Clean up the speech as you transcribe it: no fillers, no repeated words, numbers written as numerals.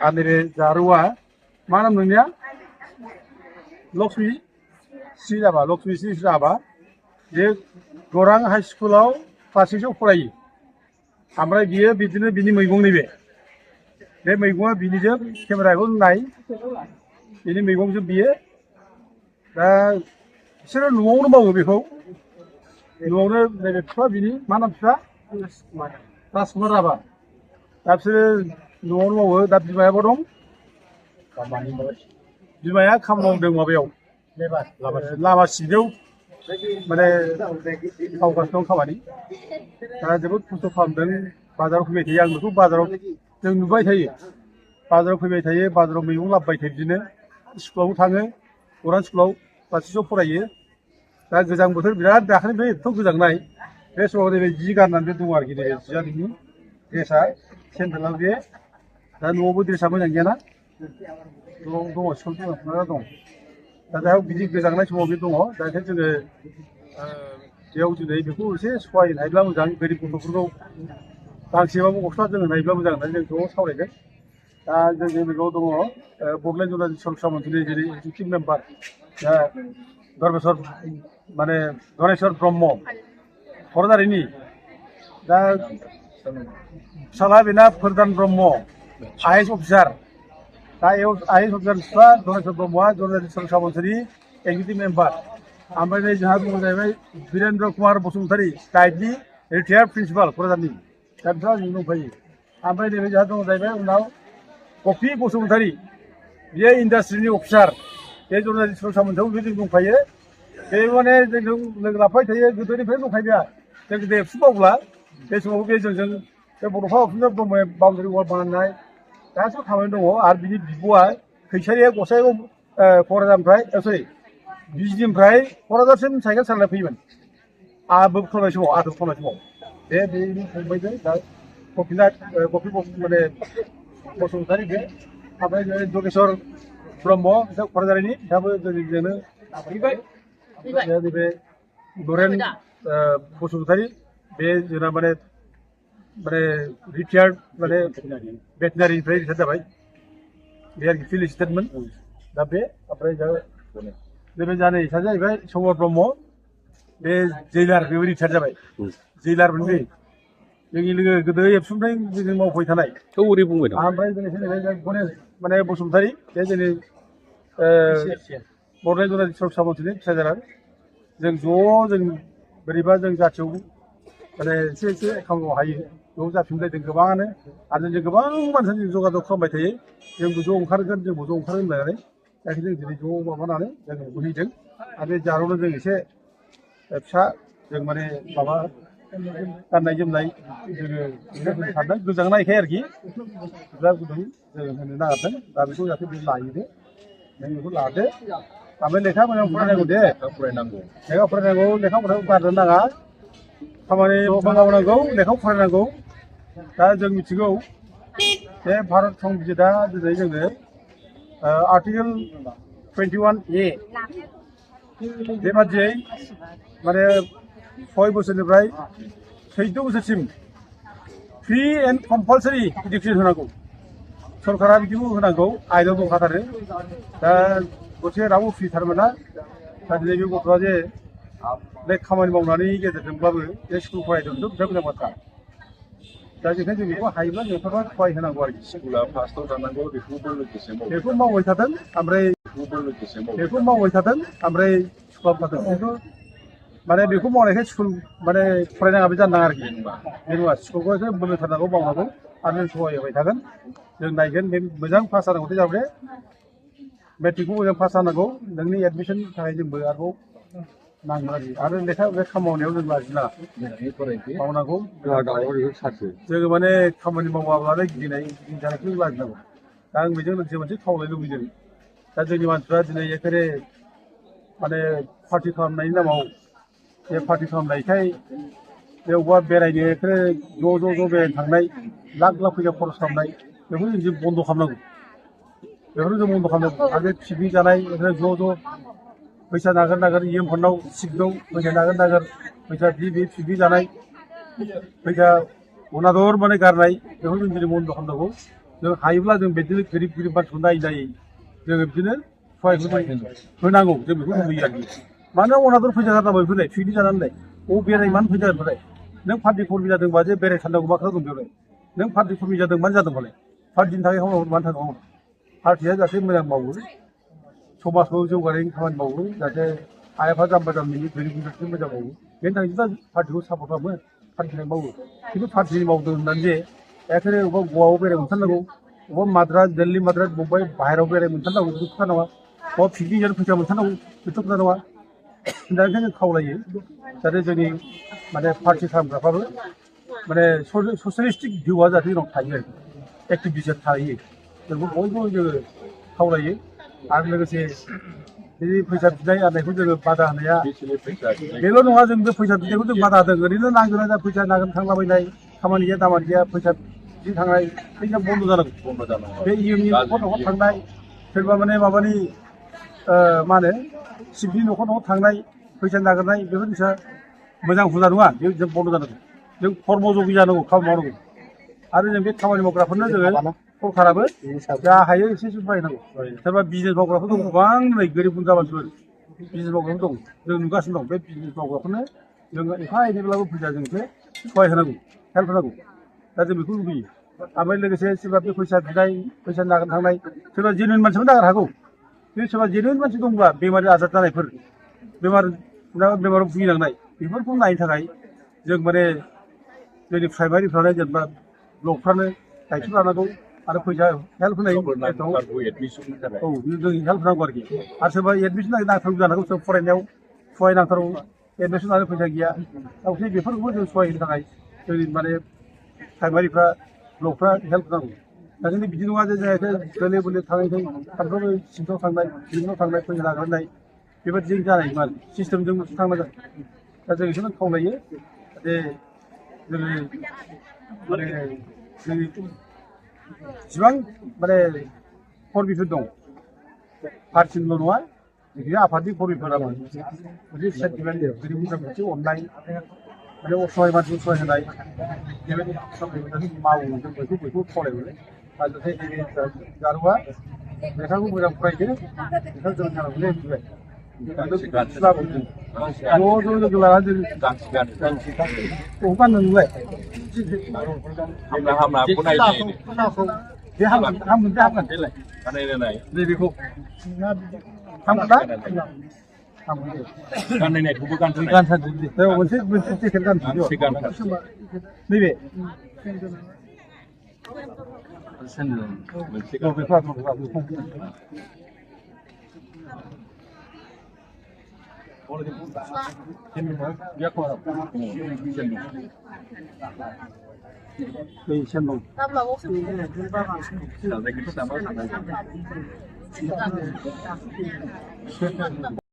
आरो नैबे जारौआ मा नाम नोंनिया लक्ष्मी श्री जाबा लक्ष्मी श्री जाबा बे गौरां हाई स्कुलाव क्लास 6आव फरायो ओमफ्राय बियो बिदिनो बिनि मैगं नैबे बे मैगङा बिनिजों केमेराखौ नाय बिनि मैगंजों बियो दा बिसोरो न'आवनो मावो बेखौ न'आवनो नैबे बिफा बिनि मा नाम बिफा राजकुमार राभा दा बिसोरो न'आवनो मावो दा बिमायाबो दं बिमाया खामानि मावदों माबायाव लामा सिंजों माने मावगासिनो दं खामानि दा जोबोद खस्थ' खालामदों बाजाराव फैबाय थायो आं बेखौ बाजाराव जों नुबाय थायो बाजाराव फैबाय थायो बाजाराव मैगं लाबोबाय थायो बिदिनो स्कुलावबो थाङो गौरां स्कुलाव क्लास 6आव फरायो दा गोजां बोथोर बिराद दाखालिनिफ्राय एथ' गोजांनाय बे समाव नैबे जि गाननानै दं आरोखि नैबे जिया नोंनि ड्रेसा सेन्देला बे दा न'आवबो ड्रेसा मोजां गैयाना न'आव दङ स्कुल फरायना दं दा दा बिदि गोजांनाय समाव बे दङ दा ओंखायनो जोङो बेयाव दिनै बेखौ एसे सहाय नायब्ला मोजां गोरिब गथ'फोरखौ गांसेबाबो गस्ला जोङो नायब्ला मोजां होननानै जों ज' सावरायदों दा जोंनि लोगोआव दङ बड'लेण्ड जनालि सरसा मन्थ्रिनि जेरै एक्जिकिउटिभ मेम्बार धर्मेश्वर माने धनेश्वर ब्रह्म क'क्राझारिनि दा फिसाला बेना फोरदान ब्रह्म आइ एस अफिसार दा आइ एस अफिसार बिफा धनेश्वर ब्रह्मआ जनालि सरसा मन्थ्रिनि एक्जिकिउटिभ मेम्बार ओमफ्राय नै जोंहा दङ जाहैबाय वीरेन्द्र कुमार बसुमतारी डाइटनि रिटायार्ड प्रिन्सिपाल क'क्राझारनि दा बिथाङा जों दंफायो ओमफ्राय नैबे जोंहा दङ जाहैबाय उनाव कफि बसुमतारी बियो इन्डास्ट्रिनि अफिसार बे जनालि सरसा मन्थ्रियाव जों दंफायो बे माने जोंजों लोगो लाफाबाय थायो गोदोनिफ्रायनो दंखायो बेहा जों देबसु मावब्ला बे समाव बे जोंजों बे बड'फा उपेन्द्र ब्रह्मया बाउण्डारि वाल बानायनाय गासिबो खामानि दङ आरो बिनि बिब'आ खैसारिया गसाइगाव क'क्राझारनिफ्राय सरि बिजनिनिफ्राय क'क्राझारसिम साइकेल सालायना फैयोमोन आबो फरायनाय समाव आदब फरायनाय समाव बेनि फंबायजों दा कफि माने बसुमतारी बे ओमफ्राय जगेश्वर ब्रह्म बिथां क'क्राझारिनि बिथाङाबो जोंजोंनो फैबाय नैबे नरेन बसुमतारी बे जोंना माने रिटायार्ड माने भेटेनारिनिफ्राय रिटायार जाबाय बे आरोखि फिलिस्टेटमोन दा बे ओमफ्राय नैबे जानाय सासे जाहैबाय समर ब्रह्म बे जैलार बेबो रिटायार जाबाय जैलारमोन बे जोंनि लोगो गोदो एबसुनिफ्राय जों मावफैबाय थानाय ओरै बुंबाय दं ओमफ्राय जोंनि गणेश माने बसुमतारी बे जोंनि बड'लेण्ड जनालि सरसा मन्थ्रिनि ट्रेजारार जों ज' जों बोरैबा जों जाथियाव माने एसे खामानि मावनो हायो ज' जाफिनलायदों गोबाङानो आरो जों गोबां मानसिजों जों जगाजग खालामबाय थायो जोंबो ज' ओंखारगोन जोंबो ज' ओंखारगोन होनलायनानै बेखायनो जों दिनै ज' माबानानै जों बोहैदों आरो बे जारावनो जों एसे फिसा जों माने माबा गाननाय जोमनाय जोङो सानदों गोजांनायखाय आरोखि बिराद गुदुं जों होनो नागिरदों दा बेखौ जाहाथे बे लायो नों बेखौ लादो ओमफ्राय लेखा मोजां फरायनांगौ दे लेखा फरायनांगौ लेखा फरायनायखौ गारनो नाङा खामानि मावनांगौ लेखा फरायनांगौ दा जों मिथिगौ बे भारत संबिजितआ दिनै जोंनो आर्टिकेल 21A बेबादियै माने 6 बोसोरनिफ्राय 14 बोसोरसिम फ्रि एन्ड कम्पालसारि इडुकेसन होनांगौ सरकारा बिदिखौ होनांगौ आयेनाव दंखाथारो दा गथे रावबो फ्रि थारमोना दा दिनै बे गथ'आ जे बे खामानि मावनानै गेजेरजोंब्लाबो बे स्कुल फरायदोंथ' बिराद मोजां बाथ्रा दा बेखायनो जों बेखौ हायोब्ला जों सहाय होनांगौ आरोखि स्कुला फार्स्टआव थानांगौ बेखौ मावबाय थादों ओमफ्राय स्कुलाव थादों खिन्थु माने बेखौ मावनायखाय स्कुल माने फरायनाङाबो जानो नाङा आरोखि बे नङा स्कुलखौ एसे बोलोथारनांगौ मावनांगौ आरो जों सहाय होबाय थागोन जों नायगोन बे मोजां पास जानांगौ जाबाय मेट्रिकखौ मोजां पास जानांगौ नोंनि एडमिसननि थाखाय जोंबो आरोबाव नांगौ आरो लेखा बे खामानियाव जों लाजिनाङा मावनांगौ जोङो माने खामानि मावाब्लानो गिनाय जानायखौ लाजिनांगौ दा आं बेजों लोगोसे मोनसे खावलायनो लुबैदों दा जोंनि मानसिफ्रा दिनै एखेबारे माने पार्टि खालामनायनि नामाव बे पार्टि खालामनायखाय बे अबेबा बेरायनो एखेबारे ज' बेरायनो थांनाय लाख फैसा खरस खालामनाय बेखौ जों बन्द' खालामनांगौ बेखौनो जों बन्द' खालामनांगौ आरो पिकनिक जानाय ज' फैसा नागार इएमफोरनाव सिटआव फैसा नागार फैसा बे पिकनिक जानाय फैसा अनादर माने गारनाय बेखौ जों दिनै बन्द' खालामनांगौ जों हायोब्ला जों बिदिनो गोरिब गोरिब मानसिखौ नायै जोङो बिदिनो सहाय होनांगौ जों बेखौ लुबैयो आरोखि मानो अनादर फैसा जानांबाय बेफोरलाय पिकनिक जानानैलाय बेराय मानो फैसा जानांबाय नों पार्टि कर्मि जादोंबा जे बेरायथारनांगौ मा खोथा दं बेयावलाय नों पार्टि कर्मि जादों मानो जादोंबालाय पार्टिनि थाखाय मावनांगौ मानो थाखाय मावनांगौ पार्टिया जाहाथे मोजां मावो समाजखौ जौगानायनि खामानि मावो जाहाथे आइ आफा जाम्बा जाम्बिनि गोरिब गुन्द्राखौ मोजां मावो बेनि थाखाय दा पार्टिखौ सापर्ट खालामो पार्टिनि मावो खिन्थु पार्टिनि मावदों होननानै जे एखेबारे अबेबा गवायाव बेराय मोनथारनांगौ अबेबा माद्रास दिल्ली माद्रास मुम्बाइ बाहेरायाव बेराय मोनथारनांगौ बेखौ खोथा नङा अबेबा पिकनिक जानो फैसा मोनथारनांगौ बेथ' खोथा नङा दा ओंखायनो खावलायो जाहाथे जोंनि माने पार्टि खालामग्राफ्राबो माने ससियेलिस्टिक भिउआ जाहाथे जोंनाव थायो आरोखि एक्टिभिटिया थायो जोंबो बयबो जोङो खावलायो आरो लोगोसे बे फैसा बिनाय आरनायखौ जोङो बादा होनाया बेल' नङा जों बे फैसा बिनायखौ जों बादा होदों ओरैनो नांगोना जा फैसा नागिरनो थांलाबायनाय खामानि गैया दामानि गैया फैसा बिदि थांनाय फैसा बन्द' जानांगौ बे इयुननि न'खर न'खर थांनाय सोरबा माने माबानि मा होनो सिपनि न'खर न'खर थांनाय फैसा नागिरनाय बेफोर फैसा मोजां हुदा नङा बे जों बन्द' जानांगौ जों कर्मजगि जानांगौ खामानि मावनांगौ आरो जों बे खामानि मावग्राफोरनो जोङो सरकाराबो जा हायो एसे बाहायनांगौ सोरबा बिजनेस मावग्राफोर दं गोबां नै गोरिब गुन्द्रा मानसिफोर बिजनेस मावग्राफोर दं जों नुगासिनो दं बे बिजनेस मावग्राफोरनो जोङो एफा एनैब्लाबो फैसा जों एसे सहाय होनांगौ हेल्प होनांगौ दा जों बेखौ लुबैयो ओमफ्राय लोगोसे सोरबा बे फैसा बिनाय फैसा नागिरनो थांनाय सोरबा जेनुइन मानसिबो नागिरनो हागौ बे सोरबा जेनुइन मानसि दंब्ला बेमारि आजार जानायफोर बेमाराव भुगिनांनाय बेफोरखौ नायनो थाखाय जों माने जोंनि प्राइमारिफ्रानो जेनेबा ब्लकफ्रानो दायथ' लानांगौ आरो फैसा हेल्प होनाय औ जों हेल्प होनांगौ आरोखि आरो सोरबा एडमिसन नांथारगौ जानांगौ सोरबा फरायनायाव सहाय नांथारगौ एडमिसन लानो फैसा गैया दा बेफोरखौबो जों सहाय होनो थाखाय जोंनि माने प्राइमारिफ्रा ब्लकफ्रा हेल्प होनांगौ दा खिन्थु बिदि नङा जे जों गोरलै बोरलै थाङै सानफ्रोमबो सिंथाव थांनाय बिजनेसाव थांनाय फैसा नागारनाय बेबायदिजों जानाय नङा सिस्टेमजों थांनांगोन दा जों बेखौनो खावलायो जे जोङो माने जोंनि जिसिबां माने कर्मिफोर दं पार्टिनिल' नङा बिदिनो आफादनि कर्मिफोराबो मोनसे सेन्टिमेन्ट गोरिब मोनसे अननाय माने असहाय मानसिखौ सहाय होनाय बेबायदि खामानि मावो जों बयखौबो खावलायहरो आरो जाहाथे जारुआ लेखाखौ मोजां फरायदो लेखा गोरों जानांगौलै मिथिबाय ज' लोगो लानानै जों गाननो नोंलाय बे हामगोन नैबेखौ हामगोन ना गाननायखौबो गानथारदो मोनसे जेकेट गानथारदो नैबे